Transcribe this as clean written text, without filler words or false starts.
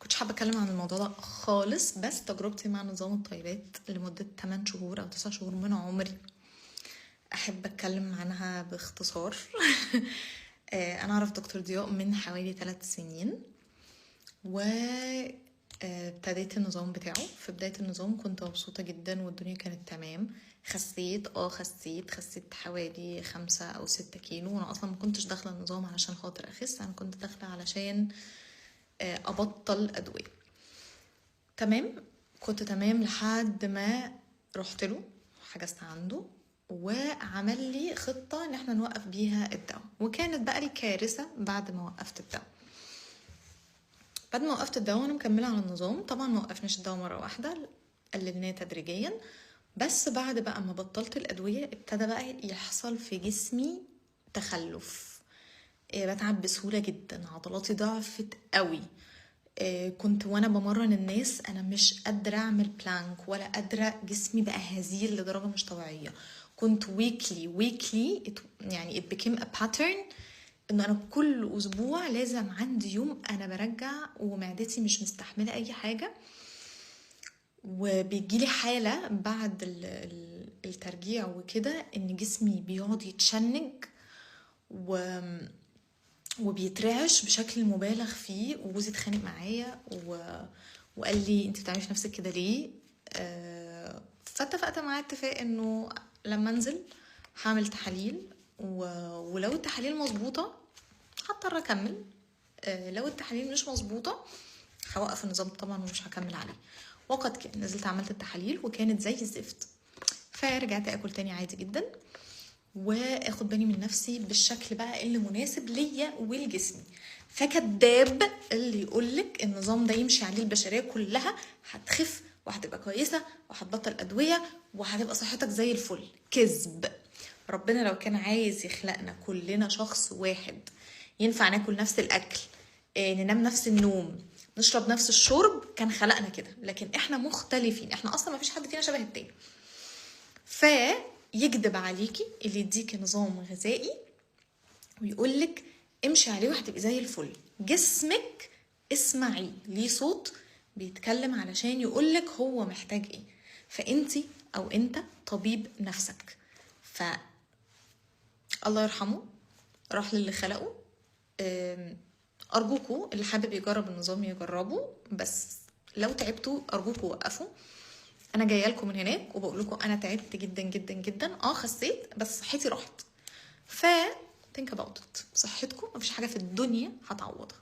كنتش حابه اتكلم عن الموضوع ده خالص، بس تجربتي مع نظام الطيبات لمده 8 شهور او 9 شهور من عمري احب اتكلم عنها باختصار. انا اعرف دكتور ضياء من حوالي 3 سنين، و ابتديت النظام بتاعه. في بداية النظام كنت مبسوطة جدا والدنيا كانت تمام. خسيت حوالي 5 أو 6 كيلو. وانا اصلا ما كنتش داخلة النظام علشان خاطر اخس، انا كنت داخلة علشان ابطل ادوية. تمام، كنت تمام لحد ما رحت له، حجزت عنده وعمل لي خطة ان احنا نوقف بيها الدواء. وكانت بقى لي كارثة بعد ما وقفت الدواء. بعد ما وقفت الدواء وانا مكمله على النظام، طبعا ما وقفناش الدواء مره واحده، قللناه تدريجيا. بس بعد بقى ما بطلت الادويه ابتدى بقى يحصل في جسمي تخلف. بتعب بسهوله جدا، عضلاتي ضعفت قوي. كنت وانا بمرن الناس انا مش قادره اعمل بلانك ولا قادره، جسمي بقى هزيل لدرجه مش طبيعيه. كنت ويكلي يعني it became a pattern انه انا كل اسبوع لازم عندي يوم انا برجع ومعدتي مش مستحمله اي حاجه. وبيجيلي حاله بعد الترجيع وكده ان جسمي بيقعد يتشنج وبيترعش بشكل مبالغ فيه. وجوزي اتخانق معايا وقال لي انت بتعملي في نفسك كده ليه؟ فاتفقت معاه اتفاق انه لما انزل هعمل تحاليل، ولو التحاليل مظبوطه هضطر اكمل. لو التحاليل مش مظبوطه هوقف النظام طبعا ومش هكمل عليه. وقد كان نزلت عملت التحاليل وكانت زي الزفت، فرجعت اكل تاني عادي جدا واخد بالي من نفسي بالشكل بقى اللي مناسب ليا ولجسمي. فكداب اللي يقولك النظام ده يمشي عليه البشريه كلها هتخف وهتبقى كويسه وهتبطل ادويه وهتبقى صحتك زي الفل. كذب. ربنا لو كان عايز يخلقنا كلنا شخص واحد ينفع ناكل نفس الاكل، ننام نفس النوم، نشرب نفس الشرب، كان خلقنا كده. لكن احنا مختلفين، احنا اصلا ما فيش حد فينا شبه التاني. فيكذب عليكي اللي يديكي نظام غذائي ويقولك امشي عليه وهتبقي زي الفل. جسمك اسمعي ليه صوت بيتكلم علشان يقولك هو محتاج ايه. فانتي او انت طبيب نفسك. الله يرحمه، راح للي خلقه. ارجوكوا اللي حابب يجرب النظام يجربه، بس لو تعبتوا ارجوكوا وقفوا. انا جايه لكم من هناك وبقول لكم انا تعبت جدا جدا جدا. خسيت بس صحتي راحت. think about it. صحتكم مفيش حاجه في الدنيا هتعوضها.